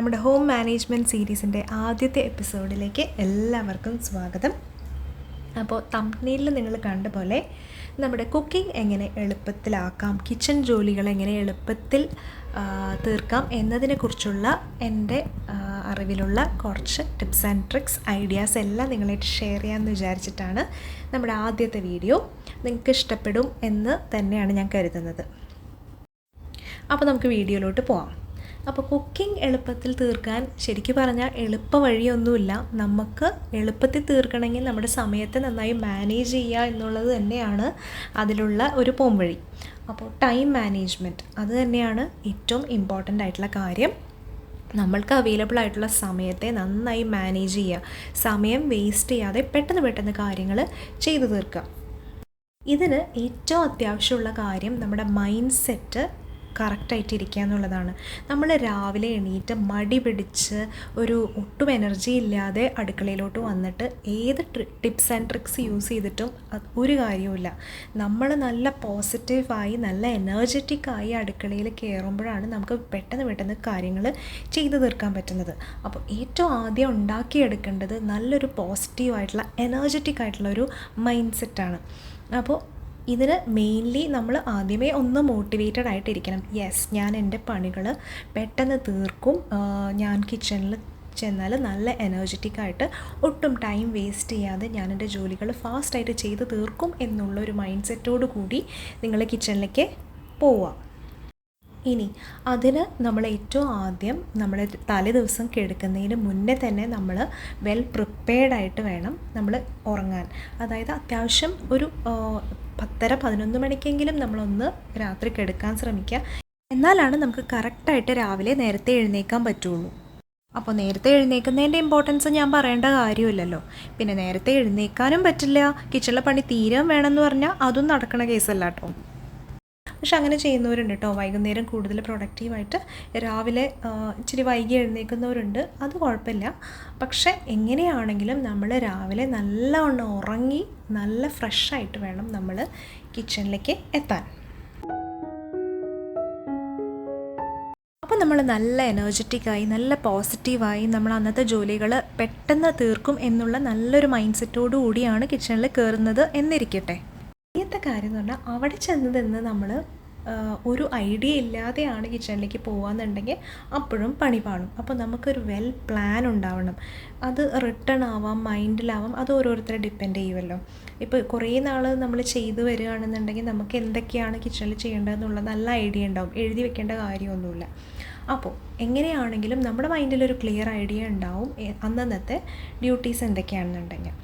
നമ്മുടെ home management സീരീസിൻ്റെ ആദ്യത്തെ എപ്പിസോഡിലേക്ക് എല്ലാവർക്കും സ്വാഗതം. അപ്പോൾ തംബ്നെയിലിൽ നിങ്ങൾ കണ്ട പോലെ നമ്മുടെ കുക്കിംഗ് എങ്ങനെ എളുപ്പത്തിലാക്കാം, കിച്ചൺ ജോലികൾ എങ്ങനെ എളുപ്പത്തിൽ തീർക്കാം എന്നതിനെക്കുറിച്ചുള്ള എൻ്റെ അറിവിലുള്ള കുറച്ച് ടിപ്സ് ആൻഡ് ട്രിക്സ് ഐഡിയാസ് എല്ലാം നിങ്ങളായിട്ട് ഷെയർ ചെയ്യാമെന്ന് വിചാരിച്ചിട്ടാണ് നമ്മുടെ ആദ്യത്തെ വീഡിയോ. നിങ്ങൾക്ക് ഇഷ്ടപ്പെടും എന്ന് തന്നെയാണ് ഞാൻ കരുതുന്നത്. അപ്പോൾ നമുക്ക് വീഡിയോയിലോട്ട് പോകാം. അപ്പോൾ കുക്കിംഗ് എളുപ്പത്തിൽ തീർക്കാൻ ശരിക്കും പറഞ്ഞാൽ എളുപ്പ വഴിയൊന്നുമില്ല. നമുക്ക് എളുപ്പത്തിൽ തീർക്കണമെങ്കിൽ നമ്മുടെ സമയത്തെ നന്നായി മാനേജ് ചെയ്യുക എന്നുള്ളത് തന്നെയാണ് അതിലുള്ള ഒരു പോംവഴി. അപ്പോൾ ടൈം മാനേജ്മെൻറ്റ് അത് തന്നെയാണ് ഏറ്റവും ഇമ്പോർട്ടൻ്റ് ആയിട്ടുള്ള കാര്യം. നമ്മൾക്ക് അവൈലബിൾ ആയിട്ടുള്ള സമയത്തെ നന്നായി മാനേജ് ചെയ്യുക, സമയം വേസ്റ്റ് ചെയ്യാതെ പെട്ടെന്ന് കാര്യങ്ങൾ ചെയ്തു തീർക്കുക. ഇതിന് ഏറ്റവും അത്യാവശ്യമുള്ള കാര്യം നമ്മുടെ മൈൻഡ് സെറ്റ് കറക്റ്റായിട്ടിരിക്കുക എന്നുള്ളതാണ്. നമ്മൾ രാവിലെ എണീറ്റ് മടി പിടിച്ച് ഒട്ടും എനർജി ഇല്ലാതെ അടുക്കളയിലോട്ട് വന്നിട്ട് ഏത് ടിപ്സ് ആൻഡ് ട്രിക്സ് യൂസ് ചെയ്തിട്ടും ഒരു കാര്യവുമില്ല. നമ്മൾ നല്ല പോസിറ്റീവായി നല്ല എനർജറ്റിക്കായി അടുക്കളയിൽ കയറുമ്പോഴാണ് നമുക്ക് പെട്ടെന്ന് കാര്യങ്ങൾ ചെയ്തു തീർക്കാൻ പറ്റുന്നത്. അപ്പോൾ ഏറ്റവും ആദ്യം ഉണ്ടാക്കിയെടുക്കേണ്ടത് നല്ലൊരു പോസിറ്റീവായിട്ടുള്ള എനർജറ്റിക് ആയിട്ടുള്ള ഒരു മൈൻഡ് സെറ്റാണ്. അപ്പോൾ ഇതിന് മെയിൻലി നമ്മൾ ആദ്യമേ ഒന്ന് മോട്ടിവേറ്റഡ് ആയിട്ടിരിക്കണം. യെസ്, ഞാൻ എൻ്റെ പണികൾ പെട്ടെന്ന് തീർക്കും, ഞാൻ കിച്ചണിൽ ചെന്നാൽ നല്ല എനർജറ്റിക്കായിട്ട് ഒട്ടും ടൈം വേസ്റ്റ് ചെയ്യാതെ ഞാൻ എൻ്റെ ജോലികൾ ഫാസ്റ്റായിട്ട് ചെയ്ത് തീർക്കും എന്നുള്ളൊരു മൈൻഡ് സെറ്റോടു കൂടി നിങ്ങൾ കിച്ചണിലേക്ക് പോവാം. ഇനി അതിന് നമ്മൾ ഏറ്റവും ആദ്യം നമ്മൾ തലേ ദിവസം കിടക്കുന്നതിന് മുന്നേ തന്നെ നമ്മൾ വെൽ പ്രിപ്പയർഡായിട്ട് വേണം നമ്മൾ ഉറങ്ങാൻ. അതായത് അത്യാവശ്യം ഒരു 10-11 മണിക്കെങ്കിലും നമ്മളൊന്ന് രാത്രി കിടക്കാൻ ശ്രമിക്കുക. എന്നാലാണ് നമുക്ക് കറക്റ്റായിട്ട് രാവിലെ നേരത്തെ എഴുന്നേക്കാൻ പറ്റുള്ളൂ. അപ്പോൾ നേരത്തെ എഴുന്നേൽക്കുന്നതിൻ്റെ ഇമ്പോർട്ടൻസ് ഞാൻ പറയേണ്ട കാര്യമില്ലല്ലോ. പിന്നെ നേരത്തെ എഴുന്നേൽക്കാനും പറ്റില്ല, കിച്ചണിലെ പണി തീരാൻ വേണമെന്ന് പറഞ്ഞാൽ അതും നടക്കണ കേസല്ല കേട്ടോ. പക്ഷെ അങ്ങനെ ചെയ്യുന്നവരുണ്ട് കേട്ടോ. വൈകുന്നേരം കൂടുതൽ പ്രൊഡക്റ്റീവായിട്ട് രാവിലെ ഇച്ചിരി വൈകി എഴുന്നേൽക്കുന്നവരുണ്ട്. അത് കുഴപ്പമില്ല. പക്ഷെ എങ്ങനെയാണെങ്കിലും നമ്മൾ രാവിലെ നല്ലവണ്ണം ഉറങ്ങി നല്ല ഫ്രഷായിട്ട് വേണം നമ്മൾ കിച്ചണിലേക്ക് എത്താൻ. അപ്പോൾ നമ്മൾ നല്ല എനർജറ്റിക്കായി നല്ല പോസിറ്റീവായി നമ്മൾ അന്നത്തെ ജോലികൾ പെട്ടെന്ന് തീർക്കും എന്നുള്ള നല്ലൊരു മൈൻഡ് സെറ്റോടു കൂടിയാണ് കിച്ചണിൽ കയറുന്നത് എന്നിരിക്കട്ടെ. ആദ്യത്തെ കാര്യം എന്ന് പറഞ്ഞാൽ അവിടെ ചെന്നതെന്ന് നമ്മൾ ഒരു ഐഡിയ ഇല്ലാതെയാണ് കിച്ചണിലേക്ക് പോകുകയെന്നുണ്ടെങ്കിൽ അപ്പോഴും പണി പാളും. അപ്പോൾ നമുക്കൊരു വെൽ പ്ലാൻ ഉണ്ടാവണം. അത് റിട്ടേൺ ആവാം, മൈൻഡിലാവാം, അത് ഓരോരുത്തരെ ഡിപ്പെൻഡ് ചെയ്യുമല്ലോ. ഇപ്പോൾ കുറേ നാൾ നമ്മൾ ചെയ്തു വരികയാണെന്നുണ്ടെങ്കിൽ നമുക്ക് എന്തൊക്കെയാണ് കിച്ചണിൽ ചെയ്യേണ്ടതെന്നുള്ള നല്ല ഐഡിയ ഉണ്ടാവും. എഴുതി വെക്കേണ്ട കാര്യമൊന്നുമില്ല. അപ്പോൾ എങ്ങനെയാണെങ്കിലും നമ്മുടെ മൈൻഡിലൊരു ക്ലിയർ ഐഡിയ ഉണ്ടാവും അന്നത്തെ ഡ്യൂട്ടീസ് എന്തൊക്കെയാണെന്നുണ്ടെങ്കിൽ.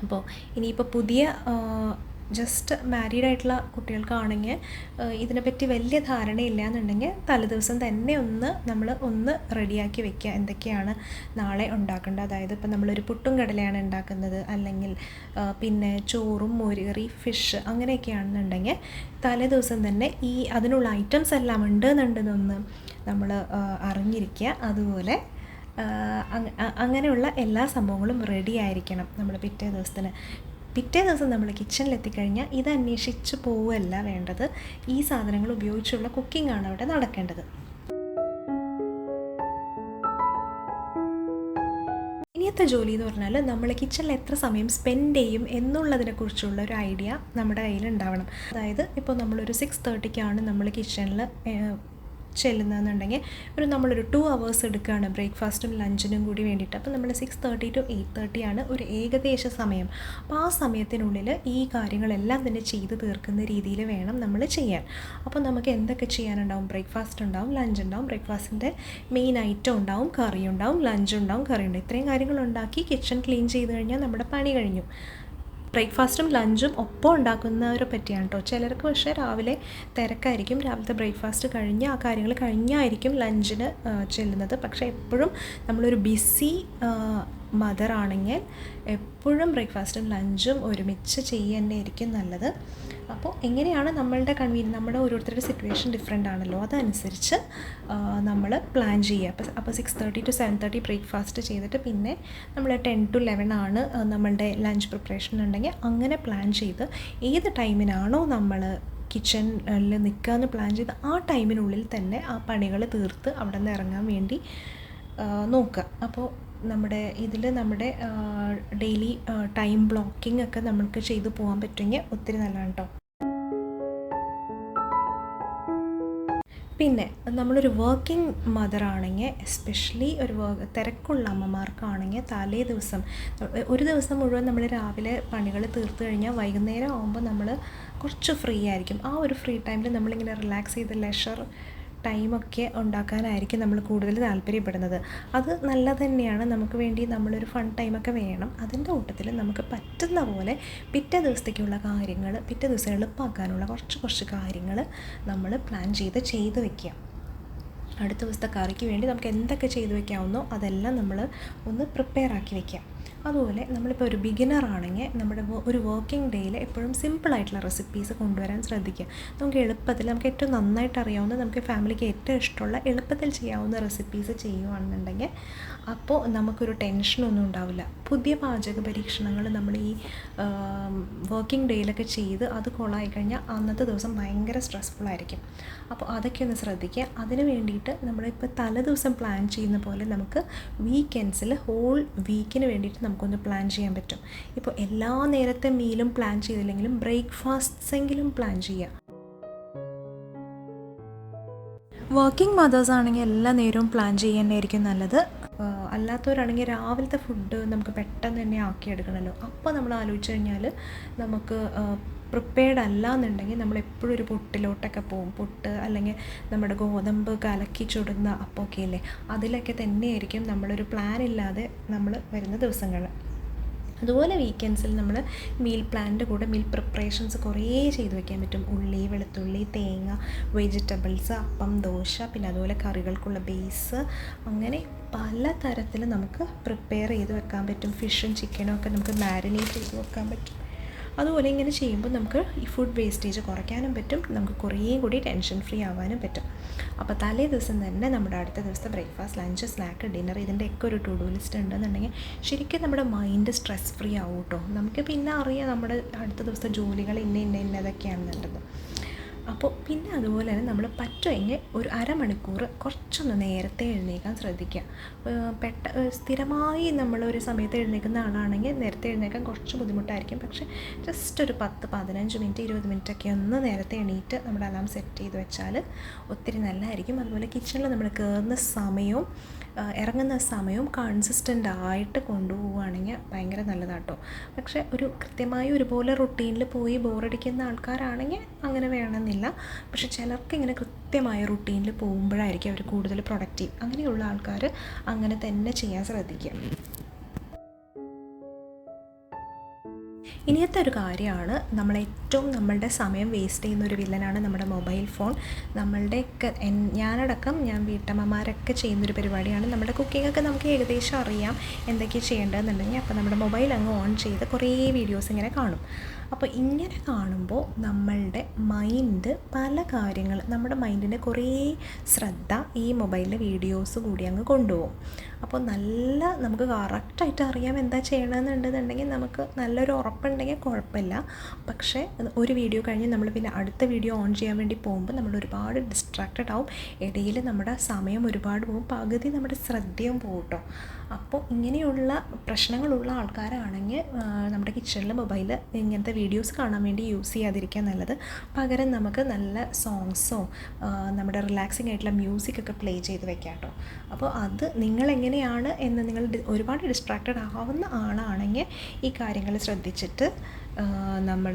അപ്പോൾ ഇനിയിപ്പോൾ പുതിയ ജസ്റ്റ് മാരീഡ് ആയിട്ടുള്ള കുട്ടികൾക്കാണെങ്കിൽ ഇതിനെപ്പറ്റി വലിയ ധാരണയില്ല എന്നുണ്ടെങ്കിൽ തലേദിവസം തന്നെ നമ്മൾ റെഡിയാക്കി വെക്കുക എന്തൊക്കെയാണ് നാളെ ഉണ്ടാക്കേണ്ടത്. അതായത് ഇപ്പോൾ നമ്മളൊരു പുട്ടും കടലയാണ് ഉണ്ടാക്കുന്നത്, അല്ലെങ്കിൽ പിന്നെ ചോറും മോരുകറി ഫിഷ് അങ്ങനെയൊക്കെയാണെന്നുണ്ടെങ്കിൽ തലേദിവസം തന്നെ അതിനുള്ള ഐറ്റംസ് എല്ലാം ഉണ്ടെന്നുണ്ടെന്നൊന്ന് നമ്മൾ അറിഞ്ഞിരിക്കുക. അതുപോലെ അങ്ങനെയുള്ള എല്ലാ സംഭവങ്ങളും റെഡി ആയിരിക്കണം. നമ്മൾ പിറ്റേ ദിവസം നമ്മൾ കിച്ചണിലെത്തിക്കഴിഞ്ഞാൽ ഇത് അന്വേഷിച്ച് പോവുകയല്ല വേണ്ടത്. ഈ സാധനങ്ങൾ ഉപയോഗിച്ചുള്ള കുക്കിംഗ് ആണ് അവിടെ നടക്കേണ്ടത്. ഇനിയത്തെ ജോലി എന്ന് പറഞ്ഞാൽ നമ്മൾ കിച്ചണിൽ എത്ര സമയം സ്പെൻഡ് ചെയ്യും എന്നുള്ളതിനെക്കുറിച്ചുള്ള ഒരു ഐഡിയ നമ്മുടെ കയ്യിൽ ഉണ്ടാവണം. അതായത് ഇപ്പോൾ നമ്മളൊരു 6:30ക്കാണ് നമ്മൾ കിച്ചണിൽ ചെല്ലുന്നതെന്നുണ്ടെങ്കിൽ നമ്മളൊരു 2 hours എടുക്കുകയാണ് ബ്രേക്ക്ഫാസ്റ്റും ലഞ്ചിനും കൂടി വേണ്ടിയിട്ട്. അപ്പോൾ നമ്മൾ 6:30 to 8:30 ആണ് ഒരു ഏകദേശ സമയം. അപ്പോൾ ആ സമയത്തിനുള്ളിൽ ഈ കാര്യങ്ങളെല്ലാം തന്നെ ചെയ്ത് തീർക്കുന്ന രീതിയിൽ വേണം നമ്മൾ ചെയ്യാൻ. അപ്പോൾ നമുക്ക് എന്തൊക്കെ ചെയ്യാനുണ്ടാവും? ബ്രേക്ക്ഫാസ്റ്റ് ഉണ്ടാവും, ലഞ്ച് ഉണ്ടാവും. ബ്രേക്ക്ഫാസ്റ്റിൻ്റെ മെയിൻ ഐറ്റം ഉണ്ടാവും, കറി ഉണ്ടാവും, ലഞ്ച് ഉണ്ടാവും, കറി ഉണ്ടാവും. ഇത്രയും കാര്യങ്ങൾ ഉണ്ടാക്കി കിച്ചൺ ക്ലീൻ ചെയ്ത് കഴിഞ്ഞാൽ നമ്മുടെ പണി കഴിഞ്ഞു. ബ്രേക്ക്ഫാസ്റ്റും ലഞ്ചും ഒപ്പം ഉണ്ടാക്കുന്നവരെ പറ്റിയാണ് കേട്ടോ. ചിലർക്ക് പക്ഷേ രാവിലെ തിരക്കായിരിക്കും, രാവിലത്തെ ബ്രേക്ക്ഫാസ്റ്റ് കഴിഞ്ഞ് ആ കാര്യങ്ങൾ കഴിഞ്ഞായിരിക്കും ലഞ്ചിന് ചെല്ലുന്നത്. പക്ഷേ എപ്പോഴും നമ്മളൊരു ബിസി മദറാണെങ്കിൽ എപ്പോഴും ബ്രേക്ക്ഫാസ്റ്റും ലഞ്ചും ഒരുമിച്ച് ചെയ്യുക തന്നെയായിരിക്കും നല്ലത്. അപ്പോൾ എങ്ങനെയാണ് നമ്മളുടെ നമ്മുടെ ഓരോരുത്തരുടെ സിറ്റുവേഷൻ ഡിഫറെൻ്റ് ആണല്ലോ, അതനുസരിച്ച് നമ്മൾ പ്ലാൻ ചെയ്യുക. അപ്പോൾ 6:30 to 7:30 ബ്രേക്ക്ഫാസ്റ്റ് ചെയ്തിട്ട് പിന്നെ നമ്മൾ 10 to 11 ആണ് നമ്മളുടെ ലഞ്ച് പ്രിപ്പറേഷൻ ഉണ്ടെങ്കിൽ അങ്ങനെ പ്ലാൻ ചെയ്ത് ഏത് ടൈമിനാണോ നമ്മൾ കിച്ചണിൽ നിൽക്കാമെന്ന് പ്ലാൻ ചെയ്ത് ആ ടൈമിനുള്ളിൽ തന്നെ ആ പണികൾ തീർത്ത് അവിടെ നിന്ന് ഇറങ്ങാൻ വേണ്ടി നോക്കുക. അപ്പോൾ നമ്മുടെ ഡെയിലി ടൈം ബ്ലോക്കിംഗ് ഒക്കെ നമുക്ക് ചെയ്തു പോകാൻ പറ്റുമെങ്കിൽ ഒത്തിരി നല്ലതാണ് കേട്ടോ. പിന്നെ നമ്മളൊരു വർക്കിംഗ് മദറാണെങ്കിൽ, എസ്പെഷ്യലി തിരക്കുള്ള അമ്മമാർക്കാണെങ്കിൽ തലേ ദിവസം ഒരു ദിവസം മുഴുവൻ നമ്മൾ രാവിലെ പണികൾ തീർത്ത് കഴിഞ്ഞാൽ വൈകുന്നേരം ആകുമ്പോൾ നമ്മൾ കുറച്ച് ഫ്രീ ആയിരിക്കും. ആ ഒരു ഫ്രീ ടൈമിൽ നമ്മളിങ്ങനെ റിലാക്സ് ചെയ്ത് ലെഷർ ടൈമൊക്കെ ഉണ്ടാക്കാനായിരിക്കും നമ്മൾ കൂടുതൽ താല്പര്യപ്പെടുന്നത്. അത് നല്ലത് തന്നെയാണ്. നമുക്ക് വേണ്ടി നമ്മളൊരു ഫൺ ടൈമൊക്കെ വേണം. അതിൻ്റെ കൂട്ടത്തിൽ നമുക്ക് പറ്റുന്ന പോലെ പിറ്റേ ദിവസത്തേക്കുള്ള കാര്യങ്ങൾ, പിറ്റേ ദിവസം എളുപ്പമാക്കാനുള്ള കുറച്ച് കാര്യങ്ങൾ നമ്മൾ പ്ലാൻ ചെയ്ത് വെക്കുക. അടുത്ത ദിവസത്തെ കറിക്ക് വേണ്ടി നമുക്ക് എന്തൊക്കെ ചെയ്ത് വെക്കാവുന്നോ അതെല്ലാം നമ്മൾ ഒന്ന് പ്രിപ്പയർ ആക്കി വെക്കാം. അതുപോലെ നമ്മളിപ്പോൾ ഒരു ബിഗിനർ ആണെങ്കിൽ നമ്മുടെ ഒരു വർക്കിംഗ് ഡേയിൽ എപ്പോഴും സിമ്പിളായിട്ടുള്ള റെസിപ്പീസ് കൊണ്ടുവരാൻ ശ്രദ്ധിക്കുക. നമുക്ക് എളുപ്പത്തിൽ, നമുക്ക് ഏറ്റവും നന്നായിട്ട് അറിയാവുന്ന, നമുക്ക് ഫാമിലിക്ക് ഏറ്റവും ഇഷ്ടമുള്ള എളുപ്പത്തിൽ ചെയ്യാവുന്ന റെസിപ്പീസ് ചെയ്യുകയാണെന്നുണ്ടെങ്കിൽ അപ്പോൾ നമുക്കൊരു ടെൻഷനൊന്നും ഉണ്ടാവില്ല. പുതിയ പാചക പരീക്ഷണങ്ങൾ നമ്മൾ ഈ വർക്കിംഗ് ഡേയിലൊക്കെ ചെയ്ത് അത് കൊളായി കഴിഞ്ഞാൽ അന്നത്തെ ദിവസം ഭയങ്കര സ്ട്രെസ്ഫുൾ ആയിരിക്കും. അപ്പോൾ അതൊക്കെ ഒന്ന് ശ്രദ്ധിക്കുക. അതിന് വേണ്ടിയിട്ട് നമ്മളിപ്പോൾ തലേദിവസം പ്ലാൻ ചെയ്യുന്ന പോലെ നമുക്ക് വീക്കെൻഡ്സിൽ ഹോൾ വീക്കിന് വേണ്ടിയിട്ട് നമുക്കൊന്ന് പ്ലാൻ ചെയ്യാൻ പറ്റും. ഇപ്പോൾ എല്ലാ നേരത്തെ മീലും പ്ലാൻ ചെയ്തില്ലെങ്കിലും ബ്രേക്ക്ഫാസ്റ്റ്സ് എങ്കിലും പ്ലാൻ ചെയ്യുക. വർക്കിംഗ് മദേഴ്സ് ആണെങ്കിൽ എല്ലാ നേരവും പ്ലാൻ ചെയ്യാനായിരിക്കും നല്ലത്. അല്ലാത്തവരാണെങ്കിൽ രാവിലത്തെ ഫുഡ് നമുക്ക് പെട്ടെന്ന് തന്നെ ആക്കിയെടുക്കണമല്ലോ. അപ്പോൾ നമ്മൾ ആലോചിച്ച് കഴിഞ്ഞാൽ നമുക്ക് പ്രിപ്പയർഡ് അല്ല എന്നുണ്ടെങ്കിൽ നമ്മളെപ്പോഴും ഒരു പൊട്ടിലോട്ടൊക്കെ പോകും. പൊട്ട് അല്ലെങ്കിൽ നമ്മുടെ ഗോതമ്പ് കലക്കി ചുടുന്ന അപ്പമൊക്കെ ഇല്ലേ, അതിലൊക്കെ തന്നെയായിരിക്കും നമ്മളൊരു പ്ലാൻ ഇല്ലാതെ നമ്മൾ വരുന്ന ദിവസങ്ങൾ. അതുപോലെ വീക്കെൻഡ്സിൽ നമ്മൾ മീൽ പ്ലാനിൻ്റെ കൂടെ മീൽ പ്രിപ്പറേഷൻസ് കുറേ ചെയ്ത് വെക്കാൻ പറ്റും. ഉള്ളി, വെളുത്തുള്ളി, തേങ്ങ, വെജിറ്റബിൾസ്, അപ്പം, ദോശ, പിന്നെ അതുപോലെ കറികൾക്കുള്ള ബേസ്, അങ്ങനെ പല തരത്തിൽ നമുക്ക് പ്രിപ്പയർ ചെയ്ത് വെക്കാൻ പറ്റും. ഫിഷും ചിക്കനും ഒക്കെ നമുക്ക് മാരിനേറ്റ് ചെയ്ത് വെക്കാൻ പറ്റും. അതുപോലെ ഇങ്ങനെ ചെയ്യുമ്പോൾ നമുക്ക് ഈ ഫുഡ് വേസ്റ്റേജ് കുറയ്ക്കാനും പറ്റും, നമുക്ക് കുറേ കൂടി ടെൻഷൻ ഫ്രീ ആവാനും പറ്റും. അപ്പോൾ തലേ ദിവസം തന്നെ നമ്മുടെ അടുത്ത ദിവസത്തെ ബ്രേക്ക്ഫാസ്റ്റ്, ലഞ്ച്, സ്നാക്ക്, ഡിന്നർ ഇതിൻ്റെയൊക്കെ ഒരു ടു ഡു ലിസ്റ്റ് ഉണ്ടെന്നുണ്ടെങ്കിൽ ശരിക്കും നമ്മുടെ മൈൻഡ് സ്ട്രെസ് ഫ്രീ ആവും കേട്ടോ. നമുക്ക് പിന്നെ അറിയാം നമ്മുടെ അടുത്ത ദിവസത്തെ ജോലികൾ ഇന്നതൊക്കെയാണെന്നുള്ളത്. അപ്പോൾ പിന്നെ അതുപോലെ തന്നെ നമ്മൾ പറ്റുമെങ്കിൽ ഒരു അരമണിക്കൂർ കുറച്ചൊന്ന് നേരത്തെ എഴുന്നേക്കാൻ ശ്രദ്ധിക്കുക. സ്ഥിരമായി നമ്മളൊരു സമയത്ത് എഴുന്നേൽക്കുന്ന ആളാണെങ്കിൽ നേരത്തെ എഴുന്നേൽക്കാൻ കുറച്ച് ബുദ്ധിമുട്ടായിരിക്കും. പക്ഷേ ജസ്റ്റ് ഒരു 10-15 മിനിറ്റ് 20 മിനിറ്റൊക്കെ ഒന്ന് നേരത്തെ എണീറ്റ് നമ്മുടെ അലാം സെറ്റ് ചെയ്ത് വെച്ചാൽ ഒത്തിരി നല്ലതായിരിക്കും. അതുപോലെ കിച്ചണിൽ നമ്മൾ കയറുന്ന സമയവും ഇറങ്ങുന്ന സമയവും കൺസിസ്റ്റൻ്റ് ആയിട്ട് കൊണ്ടുപോവുകയാണെങ്കിൽ ഭയങ്കര നല്ലതാട്ടോ. പക്ഷേ ഒരു കൃത്യമായി ഒരുപോലെ റുട്ടീനിൽ പോയി ബോറടിക്കുന്ന ആൾക്കാരാണെങ്കിൽ അങ്ങനെ വേണമെന്നില്ല. പക്ഷെ ചിലർക്ക് ഇങ്ങനെ കൃത്യമായ റുട്ടീനിൽ പോകുമ്പോഴായിരിക്കും അവർ കൂടുതൽ പ്രൊഡക്റ്റീവ്. അങ്ങനെയുള്ള ആൾക്കാർ അങ്ങനെ തന്നെ ചെയ്യാൻ ശ്രദ്ധിക്കുക. ഇനിയത്തെ ഒരു കാര്യമാണ്, നമ്മളുടെ സമയം വേസ്റ്റ് ചെയ്യുന്ന ഒരു വില്ലനാണ് നമ്മുടെ മൊബൈൽ ഫോൺ. നമ്മളുടെയൊക്കെ ഞാൻ വീട്ടമ്മമാരൊക്കെ ചെയ്യുന്നൊരു പരിപാടിയാണ്. നമ്മുടെ കുക്കിങ്ങൊക്കെ നമുക്ക് ഏകദേശം അറിയാം എന്തൊക്കെയാണ് ചെയ്യേണ്ടതെന്നുണ്ടെങ്കിൽ അപ്പോൾ നമ്മുടെ മൊബൈൽ അങ്ങ് ഓൺ ചെയ്ത് കുറേ വീഡിയോസ് ഇങ്ങനെ കാണും. അപ്പോൾ ഇങ്ങനെ കാണുമ്പോൾ നമ്മളുടെ മൈൻഡ് നമ്മുടെ മൈൻഡിൻ്റെ കുറേ ശ്രദ്ധ ഈ മൊബൈലിലെ വീഡിയോസ് കൂടി അങ്ങ് കൊണ്ടുപോകും. അപ്പോൾ നമുക്ക് കറക്റ്റായിട്ട് അറിയാം എന്താ ചെയ്യണമെന്നുണ്ടെന്നുണ്ടെങ്കിൽ നമുക്ക് നല്ലൊരു ഉറപ്പുണ്ടെങ്കിൽ കുഴപ്പമില്ല. പക്ഷേ ഒരു വീഡിയോ കഴിഞ്ഞ് നമ്മൾ പിന്നെ അടുത്ത വീഡിയോ ഓൺ ചെയ്യാൻ വേണ്ടി പോകുമ്പോൾ നമ്മൾ ഒരുപാട് ഡിസ്ട്രാക്റ്റഡ് ആവും. ഇടയിൽ നമ്മുടെ സമയം ഒരുപാട് പോകും, പകുതി നമ്മുടെ ശ്രദ്ധയും പോകും കേട്ടോ. അപ്പോൾ ഇങ്ങനെയുള്ള പ്രശ്നങ്ങളുള്ള ആൾക്കാരാണെങ്കിൽ നമ്മുടെ കിച്ചണിൽ മൊബൈൽ ഇങ്ങനത്തെ വീഡിയോസ് കാണാൻ വേണ്ടി യൂസ് ചെയ്യാതിരിക്കാൻ നല്ലത്. പകരം നമുക്ക് നല്ല സോങ്സോ നമ്മുടെ റിലാക്സിങ് ആയിട്ടുള്ള മ്യൂസിക്കൊക്കെ പ്ലേ ചെയ്ത് വെക്കാം കേട്ടോ. അപ്പോൾ അത് നിങ്ങളെങ്ങനെയാണ് എന്ന് നിങ്ങൾ ഒരുപാട് ഡിസ്ട്രാക്റ്റഡ് ആവുന്ന ആളാണെങ്കിൽ ഈ കാര്യങ്ങൾ ശ്രദ്ധിച്ചിട്ട് നമ്മൾ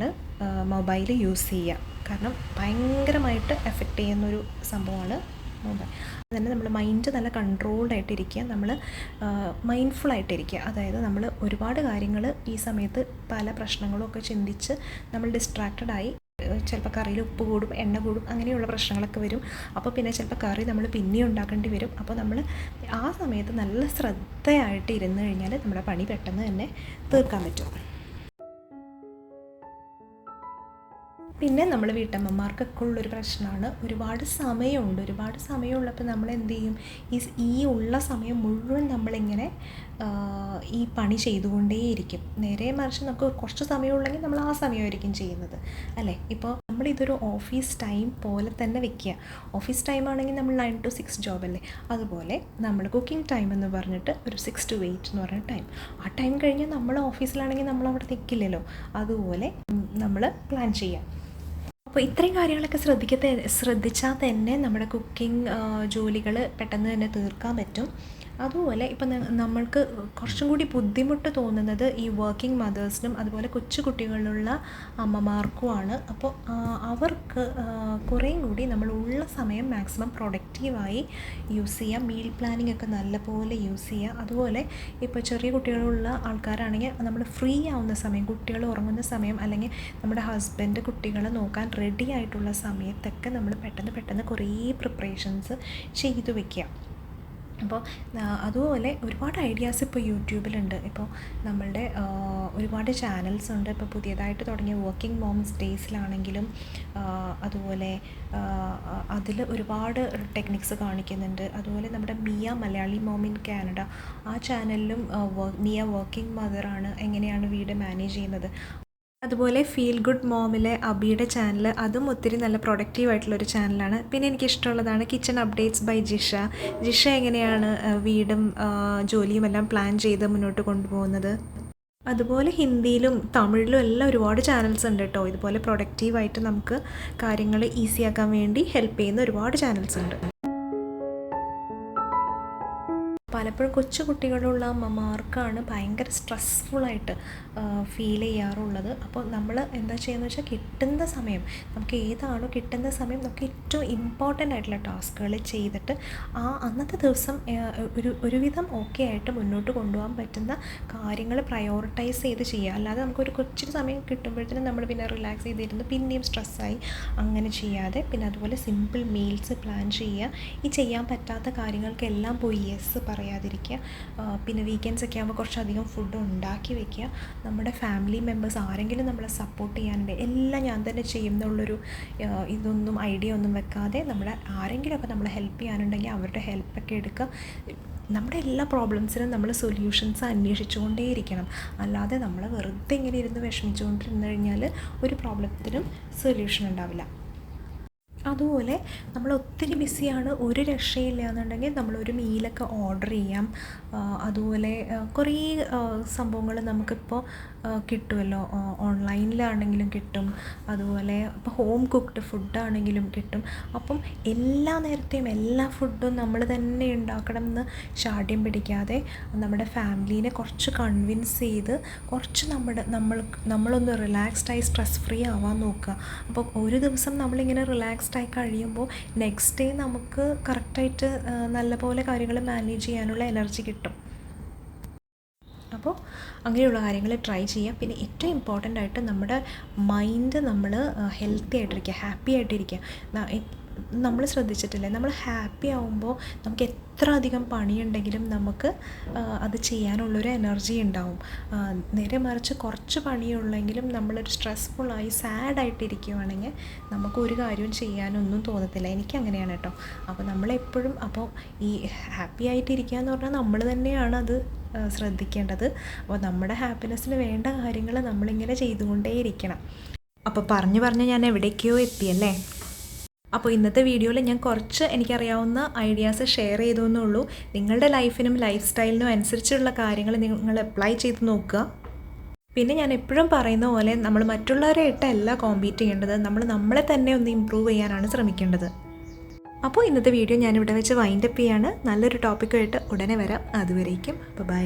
മൊബൈൽ യൂസ് ചെയ്യുക. കാരണം ഭയങ്കരമായിട്ട് എഫക്റ്റ് ചെയ്യുന്നൊരു സംഭവമാണ് മൊബൈൽ. അതുതന്നെ നമ്മൾ മൈൻഡ് നല്ല കൺട്രോൾഡ് ആയിട്ടിരിക്കുക, നമ്മൾ മൈൻഡ്ഫുള്ളായിട്ടിരിക്കുക. അതായത് നമ്മൾ ഒരുപാട് കാര്യങ്ങൾ ഈ സമയത്ത് പല പ്രശ്നങ്ങളും ഒക്കെ ചിന്തിച്ച് നമ്മൾ ഡിസ്ട്രാക്റ്റഡായി ചിലപ്പോൾ കറിയിൽ ഉപ്പ് കൂടും, എണ്ണ കൂടും, അങ്ങനെയുള്ള പ്രശ്നങ്ങളൊക്കെ വരും. അപ്പോൾ പിന്നെ ചിലപ്പോൾ കറി നമ്മൾ പിന്നെയും ഉണ്ടാക്കേണ്ടി വരും. അപ്പോൾ നമ്മൾ ആ സമയത്ത് നല്ല ശ്രദ്ധയായിട്ട് ഇരുന്ന് കഴിഞ്ഞാൽ നമ്മുടെ പണി പെട്ടെന്ന് തന്നെ തീർക്കാൻ പറ്റും. പിന്നെ നമ്മൾ വീട്ടമ്മമാർക്കൊക്കെ ഉള്ളൊരു പ്രശ്നമാണ്, ഒരുപാട് സമയമുള്ളപ്പോൾ നമ്മൾ എന്ത് ചെയ്യും, ഈ ഉള്ള സമയം മുഴുവൻ നമ്മളിങ്ങനെ ഈ പണി ചെയ്തുകൊണ്ടേയിരിക്കും. നേരെ മറിച്ച് നമുക്ക് കുറച്ച് സമയമുള്ളെങ്കിൽ നമ്മൾ ആ സമയമായിരിക്കും ചെയ്യുന്നത്, അല്ലേ? ഇപ്പോൾ നമ്മളിതൊരു ഓഫീസ് ടൈം പോലെ തന്നെ വെക്കുക. ഓഫീസ് ടൈം ആണെങ്കിൽ നമ്മൾ 9 to 6 ജോബല്ലേ, അതുപോലെ നമ്മൾ കുക്കിംഗ് ടൈം എന്ന് പറഞ്ഞിട്ട് ഒരു 6 to 8 എന്ന് പറഞ്ഞ ടൈം. ആ ടൈം കഴിഞ്ഞ് നമ്മൾ ഓഫീസിലാണെങ്കിൽ നമ്മൾ അവിടെ നിൽക്കില്ലല്ലോ, അതുപോലെ നമ്മൾ പ്ലാൻ ചെയ്യാം. അപ്പോൾ ഇത്രയും കാര്യങ്ങളൊക്കെ ശ്രദ്ധിച്ചാൽ തന്നെ നമ്മുടെ കുക്കിംഗ് ജോലികൾ പെട്ടെന്ന് തന്നെ തീർക്കാൻ പറ്റും. അതുപോലെ ഇപ്പം നമ്മൾക്ക് കുറച്ചും കൂടി ബുദ്ധിമുട്ട് തോന്നുന്നത് ഈ വർക്കിംഗ് മദേഴ്സിനും അതുപോലെ കൊച്ചു കുട്ടികളുള്ള അമ്മമാർക്കുമാണ്. അപ്പോൾ അവർക്ക് കുറേയും കൂടി നമ്മളുള്ള സമയം മാക്സിമം പ്രൊഡക്റ്റീവായി യൂസ് ചെയ്യുക. മീൽ പ്ലാനിംഗ് ഒക്കെ നല്ലപോലെ യൂസ് ചെയ്യുക. അതുപോലെ ഇപ്പോൾ ചെറിയ കുട്ടികളുള്ള ആൾക്കാരാണെങ്കിൽ നമ്മൾ ഫ്രീ ആവുന്ന സമയം, കുട്ടികൾ ഉറങ്ങുന്ന സമയം, അല്ലെങ്കിൽ നമ്മുടെ ഹസ്ബൻഡ് കുട്ടികളെ നോക്കാൻ റെഡി ആയിട്ടുള്ള സമയത്തൊക്കെ നമ്മൾ പെട്ടെന്ന് കുറേ പ്രിപ്പറേഷൻസ് ചെയ്തു വയ്ക്കുക. അപ്പോൾ അതുപോലെ ഒരുപാട് ഐഡിയാസ് ഇപ്പോൾ യൂട്യൂബിലുണ്ട്. ഇപ്പോൾ നമ്മളുടെ ഒരുപാട് ചാനൽസ് ഉണ്ട്. ഇപ്പോൾ പുതിയതായിട്ട് തുടങ്ങിയ വർക്കിംഗ് മോംസ് ഡേയ്സിലാണെങ്കിലും അതുപോലെ അതിൽ ഒരുപാട് ടെക്നിക്സ് കാണിക്കുന്നുണ്ട്. അതുപോലെ നമ്മുടെ Mia Malayali mom in Canada, ആ ചാനലിലും മിയ വർക്കിംഗ് മദറാണ്, എങ്ങനെയാണ് വീട് മാനേജ് ചെയ്യുന്നത്. അതുപോലെ ഫീൽ ഗുഡ് മോമിലെ അബിയുടെ ചാനൽ, അതും ഒത്തിരി നല്ല പ്രൊഡക്റ്റീവായിട്ടുള്ളൊരു ചാനലാണ്. പിന്നെ എനിക്കിഷ്ടമുള്ളതാണ് കിച്ചൺ അപ്ഡേറ്റ്സ് ബൈ ജിഷ എങ്ങനെയാണ് വീടും ജോലിയും എല്ലാം പ്ലാൻ ചെയ്ത് മുന്നോട്ട് കൊണ്ടുപോകുന്നത്. അതുപോലെ ഹിന്ദിയിലും തമിഴിലും എല്ലാം ഒരുപാട് ചാനൽസ് ഉണ്ട് കേട്ടോ. ഇതുപോലെ പ്രൊഡക്റ്റീവായിട്ട് നമുക്ക് കാര്യങ്ങൾ ഈസിയാക്കാൻ വേണ്ടി ഹെൽപ്പ് ചെയ്യുന്ന ഒരുപാട് ചാനൽസ് ഉണ്ട്. പലപ്പോഴും കൊച്ചു കുട്ടികളുള്ള അമ്മമാർക്കാണ് ഭയങ്കര സ്ട്രെസ്ഫുള്ളായിട്ട് ഫീൽ ചെയ്യാറുള്ളത്. അപ്പോൾ നമ്മൾ എന്താ ചെയ്യുന്നത് വെച്ചാൽ, കിട്ടുന്ന സമയം നമുക്ക് ഏതാണോ കിട്ടുന്ന സമയം നമുക്ക് ഏറ്റവും ഇമ്പോർട്ടൻ്റ് ആയിട്ടുള്ള ടാസ്കുകൾ ചെയ്തിട്ട് അന്നത്തെ ദിവസം ഒരുവിധം ഓക്കെ ആയിട്ട് മുന്നോട്ട് കൊണ്ടുപോകാൻ പറ്റുന്ന കാര്യങ്ങൾ പ്രയോറിറ്റൈസ് ചെയ്ത് ചെയ്യുക. അല്ലാതെ നമുക്കൊരു കൊച്ചിരി സമയം കിട്ടുമ്പോഴത്തേനും നമ്മൾ പിന്നെ റിലാക്സ് ചെയ്തിരുന്ന് പിന്നെയും സ്ട്രെസ്സായി അങ്ങനെ ചെയ്യാതെ, പിന്നെ അതുപോലെ സിമ്പിൾ മീൽസ് പ്ലാൻ ചെയ്യുക. ഈ ചെയ്യാൻ പറ്റാത്ത കാര്യങ്ങൾക്കെല്ലാം പോയി യെസ് പറയാതിരിക്കുക. പിന്നെ വീക്കെൻഡ്സ് ഒക്കെ ആകുമ്പോൾ കുറച്ചധികം ഫുഡ് ഉണ്ടാക്കി വയ്ക്കുക. നമ്മുടെ ഫാമിലി മെമ്പേഴ്സ് ആരെങ്കിലും നമ്മളെ സപ്പോർട്ട് ചെയ്യാനുണ്ട്, എല്ലാം ഞാൻ തന്നെ ചെയ്യുന്നുള്ളൊരു ഇതൊന്നും ഐഡിയ ഒന്നും വെക്കാതെ നമ്മളെ ആരെങ്കിലുമൊക്കെ നമ്മളെ ഹെൽപ്പ് ചെയ്യാനുണ്ടെങ്കിൽ അവരുടെ ഹെൽപ്പൊക്കെ എടുക്കുക. നമ്മുടെ എല്ലാ പ്രോബ്ലംസിനും നമ്മൾ സൊല്യൂഷൻസ് അന്വേഷിച്ചുകൊണ്ടേയിരിക്കണം. അല്ലാതെ നമ്മൾ വെറുതെ ഇങ്ങനെ ഇരുന്ന് വിഷമിച്ചുകൊണ്ടിരുന്നു കഴിഞ്ഞാൽ ഒരു പ്രോബ്ലത്തിനും സൊല്യൂഷൻ ഉണ്ടാവില്ല. അതുപോലെ നമ്മൾ ഒത്തിരി ബിസിയാണ്, ഒരു രക്ഷയില്ല എന്നുണ്ടെങ്കിൽ നമ്മളൊരു മീലൊക്കെ ഓർഡർ ചെയ്യാം. അതുപോലെ കുറേ സംഭവങ്ങൾ നമുക്കിപ്പോൾ കിട്ടുമല്ലോ, ഓൺലൈനിലാണെങ്കിലും കിട്ടും. അതുപോലെ ഇപ്പോൾ ഹോം കുക്ക്ഡ് ഫുഡാണെങ്കിലും കിട്ടും. അപ്പം എല്ലാ നേരത്തെയും എല്ലാ ഫുഡും നമ്മൾ തന്നെ ഉണ്ടാക്കണം എന്ന് ശാഠ്യം പിടിക്കാതെ നമ്മുടെ ഫാമിലീനെ കുറച്ച് കൺവിൻസ് ചെയ്ത് കുറച്ച് നമ്മളൊന്ന് റിലാക്സ്ഡായി സ്ട്രെസ് ഫ്രീ ആവാൻ നോക്കുക. അപ്പോൾ ഒരു ദിവസം നമ്മളിങ്ങനെ റിലാക്സ്ഡായി കഴിയുമ്പോൾ നെക്സ്റ്റ് ഡേ നമുക്ക് കറക്റ്റായിട്ട് നല്ലപോലെ കാര്യങ്ങൾ മാനേജ് ചെയ്യാനുള്ള എനർജി കിട്ടും. അപ്പോൾ അങ്ങനെയുള്ള കാര്യങ്ങൾ ട്രൈ ചെയ്യുക. പിന്നെ ഏറ്റവും ഇമ്പോർട്ടൻ്റ് ആയിട്ട് നമ്മുടെ മൈൻഡ് നമ്മൾ ഹെൽത്തി ആയിട്ടിരിക്കുക, ഹാപ്പി ആയിട്ടിരിക്കുക. നമ്മൾ ശ്രദ്ധിച്ചിട്ടില്ലേ, നമ്മൾ ഹാപ്പി ആവുമ്പോൾ നമുക്ക് എത്ര അധികം പണിയുണ്ടെങ്കിലും നമുക്ക് അത് ചെയ്യാനുള്ളൊരു എനർജി ഉണ്ടാവും. നേരെ മറിച്ച് കുറച്ച് പണിയുള്ളെങ്കിലും നമ്മളൊരു സ്ട്രെസ്ഫുള്ളായി സാഡായിട്ടിരിക്കുകയാണെങ്കിൽ നമുക്ക് ഒരു കാര്യവും ചെയ്യാനൊന്നും തോന്നത്തില്ല. എനിക്കങ്ങനെയാണ് കേട്ടോ. അപ്പോൾ നമ്മളെപ്പോഴും അപ്പോൾ ഈ ഹാപ്പി ആയിട്ടിരിക്കുക എന്ന് പറഞ്ഞാൽ നമ്മൾ തന്നെയാണ് അത് ശ്രദ്ധിക്കേണ്ടത്. അപ്പോൾ നമ്മുടെ ഹാപ്പിനെസ്സിന് വേണ്ട കാര്യങ്ങൾ നമ്മളിങ്ങനെ ചെയ്തുകൊണ്ടേയിരിക്കണം. അപ്പോൾ പറഞ്ഞ് ഞാൻ എവിടേക്കോ എത്തിയല്ലേ. അപ്പോൾ ഇന്നത്തെ വീഡിയോയിൽ ഞാൻ കുറച്ച് എനിക്കറിയാവുന്ന ഐഡിയാസ് ഷെയർ ചെയ്തെന്നുള്ളൂ. നിങ്ങളുടെ ലൈഫിനും ലൈഫ് സ്റ്റൈലിനും അനുസരിച്ചുള്ള കാര്യങ്ങൾ നിങ്ങൾ അപ്ലൈ ചെയ്ത് നോക്കുക. പിന്നെ ഞാൻ എപ്പോഴും പറയുന്ന പോലെ നമ്മൾ മറ്റുള്ളവരായിട്ടല്ല കോമ്പീറ്റ് ചെയ്യേണ്ടത്, നമ്മളെ തന്നെ ഒന്ന് ഇമ്പ്രൂവ് ചെയ്യാനാണ് ശ്രമിക്കേണ്ടത്. അപ്പോൾ ഇന്നത്തെ വീഡിയോ ഞാനിവിടെ വെച്ച് വൈൻഡപ്പ് ചെയ്യാണ്. നല്ലൊരു ടോപ്പിക്കുമായിട്ട് ഉടനെ വരാം. അതുവരേക്കും ബൈ.